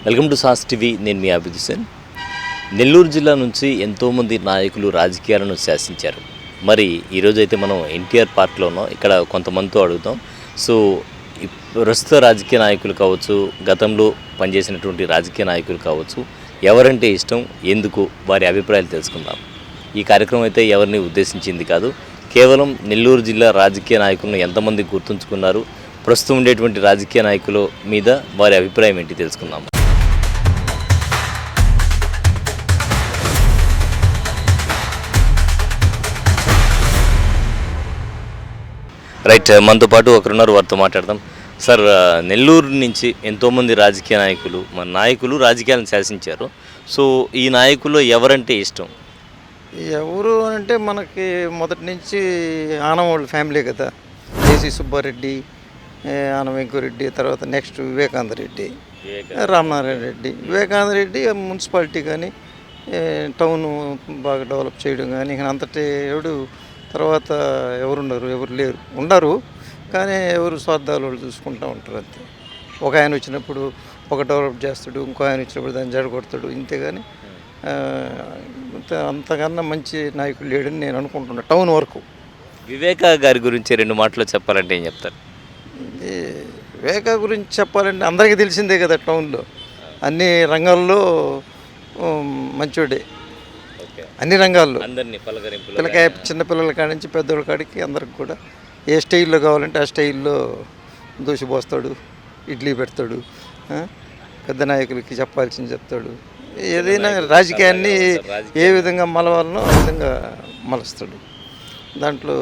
Welcome to sauce TV. నేను మీ అభిజిత్ సేన్. నెల్లూరు జిల్లా నుంచి ఎంతోమంది నాయకులు రాజకీయాలను శాసించారు. మరి ఈరోజు అయితే మనం ఎన్టీఆర్ పార్క్లో ఉన్నాం. ఇక్కడ కొంతమందితో అడుగుతాం. సో ప్రస్తుత రాజకీయ నాయకులు కావచ్చు, గతంలో పనిచేసినటువంటి రాజకీయ నాయకులు కావచ్చు, ఎవరంటే ఇష్టం, ఎందుకు, వారి అభిప్రాయాలు తెలుసుకుందాం. ఈ కార్యక్రమం అయితే ఎవరిని ఉద్దేశించింది కాదు, కేవలం నెల్లూరు జిల్లా రాజకీయ నాయకులను ఎంతమంది గుర్తుంచుకున్నారు, ప్రస్తుతం ఉండేటువంటి రాజకీయ నాయకుల మీద వారి అభిప్రాయం ఏంటి తెలుసుకుందాం. రైట్, మనతో పాటు ఒకరున్నారు, వారితో మాట్లాడదాం. సార్, నెల్లూరు నుంచి ఎంతోమంది రాజకీయ నాయకులు, మన నాయకులు రాజకీయాలను శాసించారు. సో ఈ నాయకులు ఎవరంటే ఇష్టం? ఎవరు అంటే మనకి మొదటి నుంచి ఆనవాళ్ళ ఫ్యామిలీ కదా. కేసీ సుబ్బారెడ్డి, ఆన వెంకరెడ్డి, తర్వాత నెక్స్ట్ వివేకానంద రెడ్డి, రామనారాయణ రెడ్డి. వివేకానంద రెడ్డి మున్సిపాలిటీ కానీ టౌన్ బాగా డెవలప్ చేయడం కానీ అంతటి ఎవడు. తర్వాత ఎవరు లేరు, ఉండరు కానీ ఎవరు స్వార్థాలు వాళ్ళు చూసుకుంటూ ఉంటారు అంతే. ఒక ఆయన వచ్చినప్పుడు ఒక డెవలప్ చేస్తాడు, ఇంకో ఆయన వచ్చినప్పుడు దాన్ని జడగొడతాడు, ఇంతేగాని అంతకన్నా మంచి నాయకుడు లేడని నేను అనుకుంటున్నాను టౌన్ వరకు. వివేకా గారి గురించి రెండు మాటలు చెప్పాలంటే ఏం చెప్తారు? వివేకా గురించి చెప్పాలంటే అందరికీ తెలిసిందే కదా, టౌన్లో అన్ని రంగాల్లో మంచోడే. అన్ని రంగాల్లో పిల్లకాయ చిన్నపిల్లల కాడి నుంచి పెద్దోళ్ళ కాడికి అందరికి కూడా ఏ స్టైల్లో కావాలంటే ఆ స్టైల్లో దోశపోస్తాడు, ఇడ్లీ పెడతాడు, పెద్ద నాయకులకి చెప్పాల్సింది చెప్తాడు. ఏదైనా రాజకీయాన్ని ఏ విధంగా మలవాలనో ఆ విధంగా మలుస్తాడు, దాంట్లో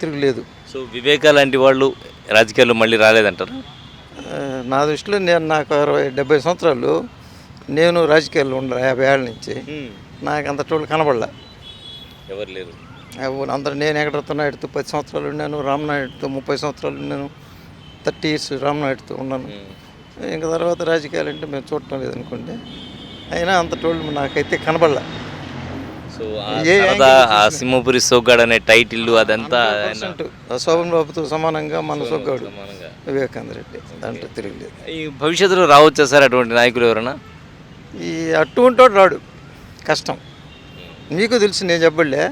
తిరుగులేదు. సో వివేకా లాంటి వాళ్ళు రాజకీయాల్లో మళ్ళీ రాలేదంటారు? నా దృష్టిలో నాకు 60-70 సంవత్సరాలు నేను రాజకీయాల్లో ఉండాలి, 50 ఏళ్ళ నుంచి. నాకు అంత టోళ్ళు కనబడలే, ఎవరు లేరు. అందరూ నేను వెంకటరత్నాయుడుతో 10 సంవత్సరాలు ఉన్నాను, రామనాయుడుతో 30 సంవత్సరాలు ఉన్నాను, 30 years రామనాయుడుతో ఉన్నాను. ఇంకా తర్వాత రాజకీయాలు అంటే మేము చూడటం లేదనుకోండి. అయినా అంత టోళ్ళు నాకైతే కనబడలే. సో సింహపురి సోగ్గాడు అనే టైటిల్ అదంతా శోభన్ బాబుతో సమానంగా మన సోగ్గాడు వివేకానంద రెడ్డి, దాంట్లో తిరగలేదు. ఈ భవిష్యత్తులో రావచ్చా సార్ అటువంటి నాయకులు ఎవరైనా? ఈ అటువంటి రాడు, కష్టం. మీకు తెలుసు, నేను చెప్పలే,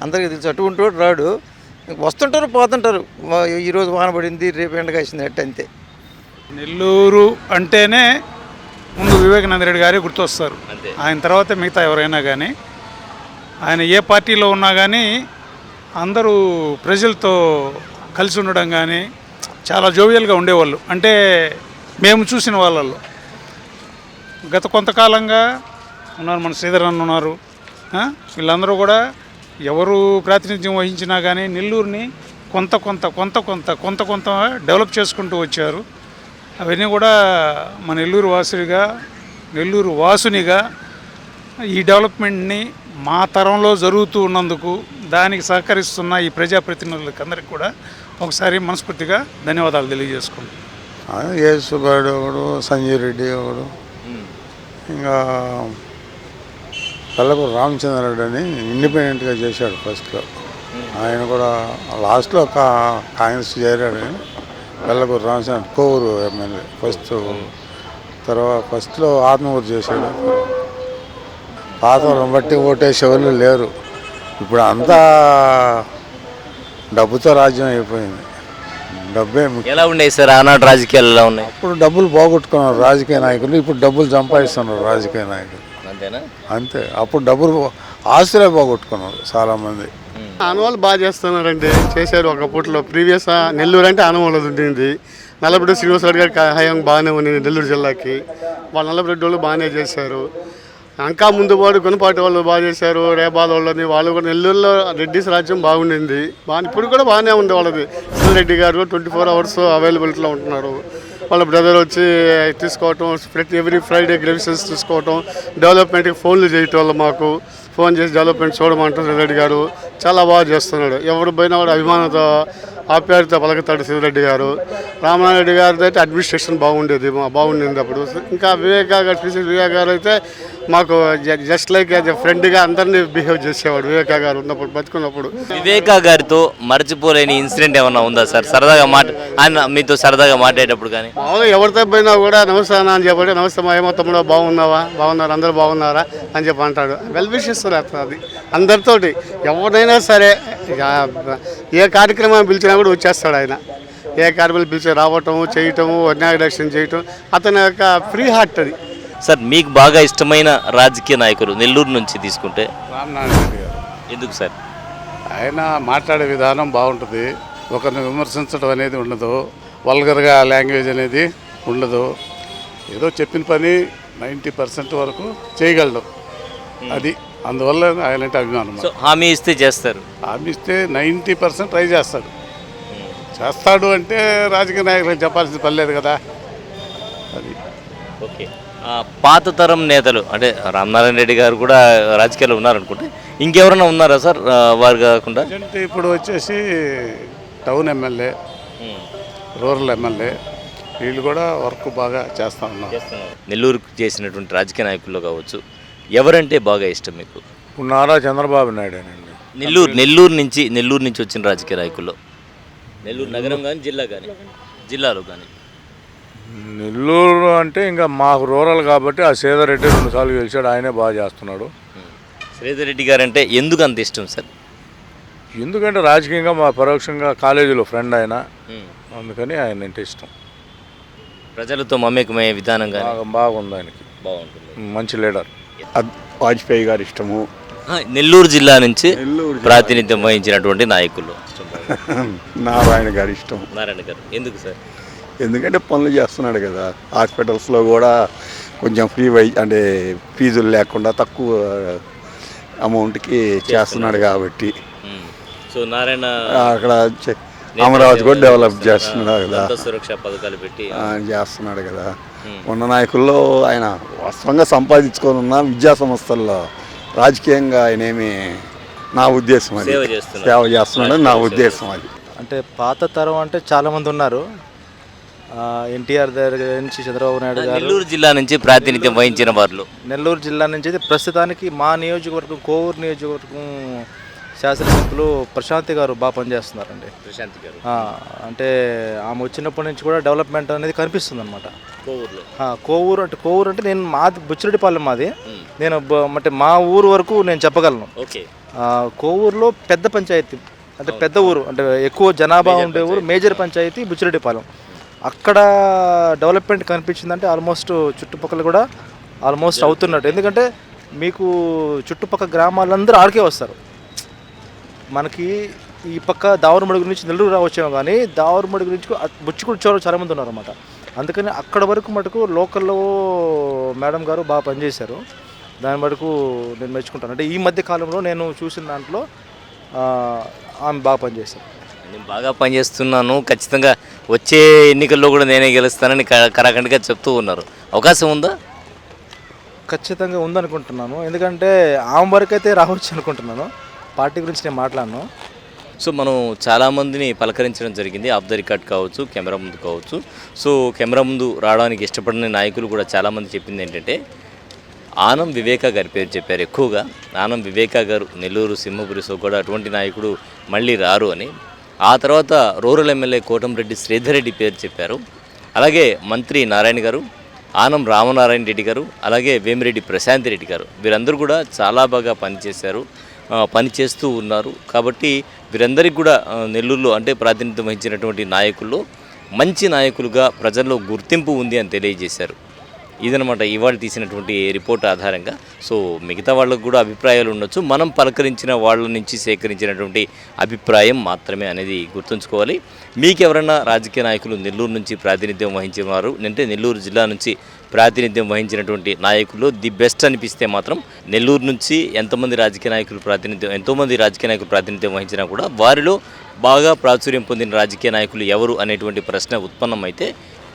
అందరికీ తెలుసు. అటువంటి రాడు, వస్తుంటారు పోతుంటారు. ఈరోజు వాన పడింది, రేపు ఎండ కాసింది, అంతే. నెల్లూరు అంటేనే ముందు వివేకానంద రెడ్డి గారే గుర్తొస్తారు. ఆయన తర్వాత మిగతా ఎవరైనా కానీ, ఆయన ఏ పార్టీలో ఉన్నా కానీ అందరూ ప్రజలతో కలిసి ఉండడం కానీ చాలా జోవియల్గా ఉండేవాళ్ళు. అంటే మేము చూసిన వాళ్ళల్లో గత కొంతకాలంగా ఉన్నారు, మన శ్రీధర్ అన్న ఉన్నారు, వీళ్ళందరూ కూడా ఎవరు ప్రాతినిధ్యం వహించినా కానీ నెల్లూరుని కొంత డెవలప్ చేసుకుంటూ వచ్చారు. అవన్నీ కూడా మన నెల్లూరు వాసునిగా ఈ డెవలప్మెంట్ని మా తరంలో జరుగుతూ ఉన్నందుకు దానికి సహకరిస్తున్న ఈ ప్రజాప్రతినిధులకి అందరికీ కూడా ఒకసారి మనస్ఫూర్తిగా ధన్యవాదాలు తెలియజేసుకుంటాం. యేసుగాడు ఒకడు, సంజయ్ రెడ్డి ఒకడు, ఇంకా కల్లకూరు రామచంద్రరెడ్డి అని ఇండిపెండెంట్గా చేశాడు ఫస్ట్లో. ఆయన కూడా లాస్ట్లో కాంగ్రెస్ చేరాడు. కల్లకూరు రామచంద్ర కోవూరు ఎమ్మెల్యే ఫస్ట్లో ఆత్మకూరు చేశాడు. పాత వాళ్ళని బట్టి ఓటేసేవాళ్ళు లేరు. ఇప్పుడు అంతా డబ్బుతో రాజ్యం అయిపోయింది. డబ్బే ఎలా ఉన్నాయి సార్ ఆనాడు రాజకీయాలు? ఎలా ఉన్నాయి? అప్పుడు డబ్బులు పోగొట్టుకున్నారు రాజకీయ నాయకులు, ఇప్పుడు డబ్బులు సంపాదిస్తున్నారు రాజకీయ నాయకులు, అంతేనా? అంతే. అప్పుడు డబ్బులు ఆస్తులే పోగొట్టుకున్నారు చాలామంది. ఆనవాళ్ళు బాగా చేస్తున్నారండి, చేశారు ఒకప్పట్లో. ప్రీవియస్ నెల్లూరు అంటే ఆనవాళ్ళు ఉండింది. నల్లబెడ్డి శ్రీనివాసరెడ్డి గారి హయాం బాగానే ఉంది నెల్లూరు జిల్లాకి. వాళ్ళు నల్లబెడ్డి వాళ్ళు బాగానే చేశారు. ఇంకా ముందు వాడు గుణపాటి వాళ్ళు బాగా చేశారు, రేబాల వాళ్ళని. వాళ్ళు కూడా నెల్లూరులో రెడ్డిస్ రాజ్యం బాగుండింది, ఇప్పుడు కూడా బాగానే ఉంది వాళ్ళది. రెడ్డి గారు 24 hours అవైలబిలిటీలో ఉంటున్నారు. వాళ్ళ బ్రదర్ వచ్చి తీసుకోవటం, ఎవ్రీ ఫ్రైడే గ్రెవిషన్స్ తీసుకోవటం, డెవలప్మెంట్కి ఫోన్లు చేయటం వల్ల మాకు ఫోన్ చేసి డెవలప్మెంట్ చూడమంటారు సిద్ధిరెడ్డి గారు. చాలా బాగా చేస్తున్నాడు. ఎవరు పోయినా కూడా అభిమానంతో ఆప్యాయతతో పలుకుతాడు సిద్ధిరెడ్డి గారు. రామనారెడ్డి గారిది అయితే అడ్మినిస్ట్రేషన్ బాగుండింది అప్పుడు. ఇంకా వివేకా గారు వివేకా గారు అయితే మాకు జస్ట్ లైక్ యాజ్ ఎ ఫ్రెండ్గా అందరినీ బిహేవ్ చేసేవాడు వివేకా గారు ఉన్నప్పుడు, బతుకున్నప్పుడు. వివేకా గారితో మర్చిపోలేని ఇన్సిడెంట్ ఏమన్నా ఉందా సార్? సరదాగా ఆయన మీతో సరదాగా మాట్లాడేటప్పుడు కానీ మామూలుగా ఎవరితో పోయినా కూడా నమస్తే అన్న అని చెప్పండి, నమస్తే మా ఏమో తమ్ముడు బాగున్నారు అందరూ బాగున్నారా అని చెప్పి అంటాడు. వెల్ విషెస్ అది అందరితోటి. ఎవరినైనా సరే ఏ కార్యక్రమం పిలిచినా కూడా వచ్చేస్తాడు ఆయన. ఏ కార్యక్రమం పిలిచి రావటము చేయటము అన్యాయరక్షణ చేయటం అతని యొక్క ఫ్రీ హార్ట్ అది. సార్ మీకు బాగా ఇష్టమైన రాజకీయ నాయకులు నెల్లూరు నుంచి తీసుకుంటే రామనారాయణ గారు. ఎందుకు సార్? ఆయన మాట్లాడే విధానం బాగుంటుంది. ఒకరిని విమర్శించడం అనేది ఉండదు, వల్గర్గా లాంగ్వేజ్ అనేది ఉండదు. ఏదో చెప్పిన పని 90% వరకు చేయగలడు. అది అందువల్ల ఆయన అంటే అభిమానం. సో హామీ ఇస్తే చేస్తారు. హామీ ఇస్తే 90% ట్రై చేస్తాడు అంటే రాజకీయ నాయకులకు చెప్పాల్సిన పని లేదు కదా. అది ఓకే. పాత తరం నేతలు అంటే రామనారాయణ రెడ్డి గారు కూడా రాజకీయాల్లో ఉన్నారనుకుంటే ఇంకెవరైనా ఉన్నారా సార్ వారు కాకుండా? అంటే ఇప్పుడు వచ్చేసి టౌన్ ఎమ్మెల్యే, రూరల్ ఎమ్మెల్యే వీళ్ళు కూడా వర్క్ బాగా చేస్తూ ఉన్నారు. నెల్లూరుకు చేసినటువంటి రాజకీయ నాయకుల్లో కావచ్చు, ఎవరంటే బాగా ఇష్టం మీకు? ఇప్పుడు నారా చంద్రబాబు నాయుడేనండి. నెల్లూరు నుంచి వచ్చిన రాజకీయ నాయకుల్లో నెల్లూరు నగరం కానీ జిల్లాలో కానీ నెల్లూరు అంటే ఇంకా మాకు రూరల్ కాబట్టి ఆ సేదరెడ్డి 2 సార్లు గెలిచాడు, ఆయనే బాగా చేస్తున్నాడు. శ్రీధర్ రెడ్డి గారు అంటే ఎందుకు అంత ఇష్టం సార్? ఎందుకంటే రాజకీయంగా మా పరోక్షంగా కాలేజీలో ఫ్రెండ్ ఆయన, అందుకని ఆయన అంటే ఇష్టం. ప్రజలతో మమేకమయ్యే విధానం కానీ బాగుంది, ఆయనకి బాగుంటుంది, మంచి లీడర్. వాజ్పేయి గారి ఇష్టము. నెల్లూరు జిల్లా నుంచి ప్రాతినిధ్యం వహించినటువంటి నాయకులు నారాయణ గారి ఇష్టం. నారాయణ గారు ఎందుకు సార్? ఎందుకంటే పనులు చేస్తున్నాడు కదా. హాస్పిటల్స్లో కూడా కొంచెం అంటే ఫీజులు లేకుండా తక్కువ అమౌంట్కి చేస్తున్నాడు కాబట్టి. సో నారాయణ అక్కడ అమరావతి కూడా డెవలప్ చేస్తున్నాడు కదా, సురక్ష పథకాలు పెట్టి చేస్తున్నాడు కదా. ఉన్న నాయకుల్లో ఆయన వాస్తవంగా సంపాదించుకొని ఉన్న విద్యా సంస్థల్లో రాజకీయంగా ఆయనేమి, నా ఉద్దేశం అది, సేవ చేస్తున్నాడు నా ఉద్దేశం అది. అంటే పాత తరం అంటే చాలామంది ఉన్నారు. ఎన్టీఆర్ దగ్గర నుంచి చంద్రబాబు నాయుడు గారు. నెల్లూరు జిల్లా నుంచి ప్రాతినిధ్యం వహించిన వారు నెల్లూరు జిల్లా నుంచి అయితే ప్రస్తుతానికి మా నియోజకవర్గం కోవూరు నియోజకవర్గం శాసనసభ్యులు ప్రశాంతి గారు బాగా పనిచేస్తున్నారండి. ప్రశాంతి గారు అంటే ఆమె వచ్చినప్పటి నుంచి కూడా డెవలప్మెంట్ అనేది కనిపిస్తుంది అనమాట కోవూరులో. కోవూరు అంటే నేను మాది బుచ్చిరెడ్డిపాలెం మాది. నేను అంటే మా ఊరు వరకు నేను చెప్పగలను. ఓకే. కోవూరులో పెద్ద పంచాయతీ అంటే పెద్ద ఊరు, అంటే ఎక్కువ జనాభా ఉండే ఊరు, మేజర్ పంచాయతీ బుచ్చిరెడ్డిపాలెం. అక్కడ డెవలప్మెంట్ కనిపించిందంటే ఆల్మోస్ట్ చుట్టుపక్కల కూడా ఆల్మోస్ట్ అవుతున్నట్టు. ఎందుకంటే మీకు చుట్టుపక్కల గ్రామాలందరూ ఆడికే వస్తారు. మనకి ఈ పక్క దావరమడుగు నుంచి నెల్లూరు రావచ్చాము, కానీ దావరమడుగు నుంచి బుచ్చికూడు చోరు చాలామంది ఉన్నారన్నమాట. అందుకని అక్కడ వరకు మటుకు లోకల్లో మేడం గారు బాగా పనిచేశారు. దాని మటుకు నేను మెచ్చుకుంటాను. అంటే ఈ మధ్య కాలంలో నేను చూసిన దాంట్లో ఆమె బాగా పనిచేశారు. నేను బాగా పనిచేస్తున్నాను, ఖచ్చితంగా వచ్చే ఎన్నికల్లో కూడా నేనే గెలుస్తానని కరాఖండిగా చెప్తూ ఉన్నారు. అవకాశం ఉందా? ఖచ్చితంగా ఉందనుకుంటున్నాను. ఎందుకంటే ఆమె వరకు అయితే రావచ్చు అనుకుంటున్నాను. పార్టీ గురించి నేను మాట్లాడను. సో మనం చాలామందిని పలకరించడం జరిగింది, ఆఫ్ ద రికార్డ్ కావచ్చు, కెమెరా ముందు కావచ్చు. సో కెమెరా ముందు రావడానికి ఇష్టపడిన నాయకులు కూడా చాలామంది చెప్పింది ఏంటంటే ఆనం వివేకా గారి పేరు చెప్పారు ఎక్కువగా. ఆనం వివేకా గారు నెల్లూరు సింహపురిలో కూడా అటువంటి నాయకుడు మళ్ళీ రారు అని. ఆ తర్వాత రూరల్ ఎమ్మెల్యే కోటంరెడ్డి శ్రీధర్ రెడ్డి పేరు చెప్పారు. అలాగే మంత్రి నారాయణ గారు, ఆనం రామనారాయణ రెడ్డి గారు, అలాగే వేమిరెడ్డి ప్రశాంత్ రెడ్డి గారు, వీరందరూ కూడా చాలా బాగా పనిచేస్తూ ఉన్నారు. కాబట్టి వీరందరికీ కూడా నెల్లూరులో అంటే ప్రాతినిధ్యం వహించినటువంటి నాయకుల్లో మంచి నాయకులుగా ప్రజల్లో గుర్తింపు ఉంది అని తెలియజేశారు. ఇదనమాట ఇవాళ తీసినటువంటి రిపోర్ట్ ఆధారంగా. సో మిగతా వాళ్ళకు కూడా అభిప్రాయాలు ఉండొచ్చు, మనం పలకరించిన వాళ్ళ నుంచి సేకరించినటువంటి అభిప్రాయం మాత్రమే అనేది గుర్తుంచుకోవాలి. మీకు ఎవరైనా రాజకీయ నాయకులు నెల్లూరు నుంచి ప్రాతినిధ్యం వహించేవారు అంటే నెల్లూరు జిల్లా నుంచి ప్రాతినిధ్యం వహించినటువంటి నాయకులు ది బెస్ట్ అనిపిస్తే మాత్రం నెల్లూరు నుంచి ఎంతోమంది రాజకీయ నాయకులు ప్రాతినిధ్యం వహించినా కూడా వారిలో బాగా ప్రాచుర్యం పొందిన రాజకీయ నాయకులు ఎవరు అనేటువంటి ప్రశ్న ఉత్పన్నమైతే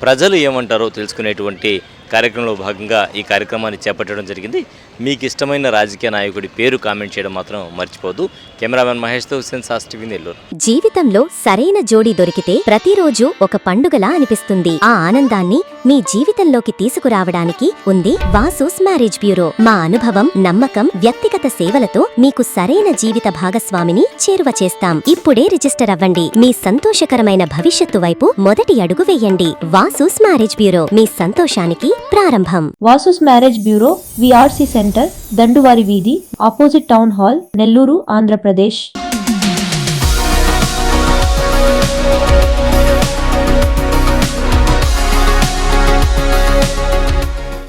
ప్రజలు ఏమంటారో తెలుసుకునేటువంటి కార్యక్రమంలో భాగంగా ఈ కార్యక్రమాన్ని చేపట్టడం జరిగింది. మీకు ఇష్టమైన రాజకీయ నాయకుడి పేరు కామెంట్ చేయడం మాత్రం మర్చిపోవద్దు. కెమెరామెన్ మహేష్తో హుస్సేన్, సాస్ టీవీ, నెల్లూరు. జీవితంలో సరైన జోడీ దొరికితే ప్రతిరోజు ఒక పండుగలా అనిపిస్తుంది. ఆ ఆనందాన్ని మీ జీవితంలోకి తీసుకురావడానికి ఉంది వాసూస్ మ్యారేజ్ బ్యూరో. మా అనుభవం, నమ్మకం, వ్యక్తిగత సేవలతో మీకు సరైన జీవిత భాగస్వామిని చేరువ చేస్తాం. ఇప్పుడే రిజిస్టర్ అవ్వండి. మీ సంతోషకరమైన భవిష్యత్తు వైపు మొదటి అడుగు వేయండి. వాసూస్ మ్యారేజ్ బ్యూరో, మీ సంతోషానికి ప్రారంభం. Vasu's marriage bureau, VRC centre, దండువారి వీధి, opposite town hall, Nellore, Andhra Pradesh.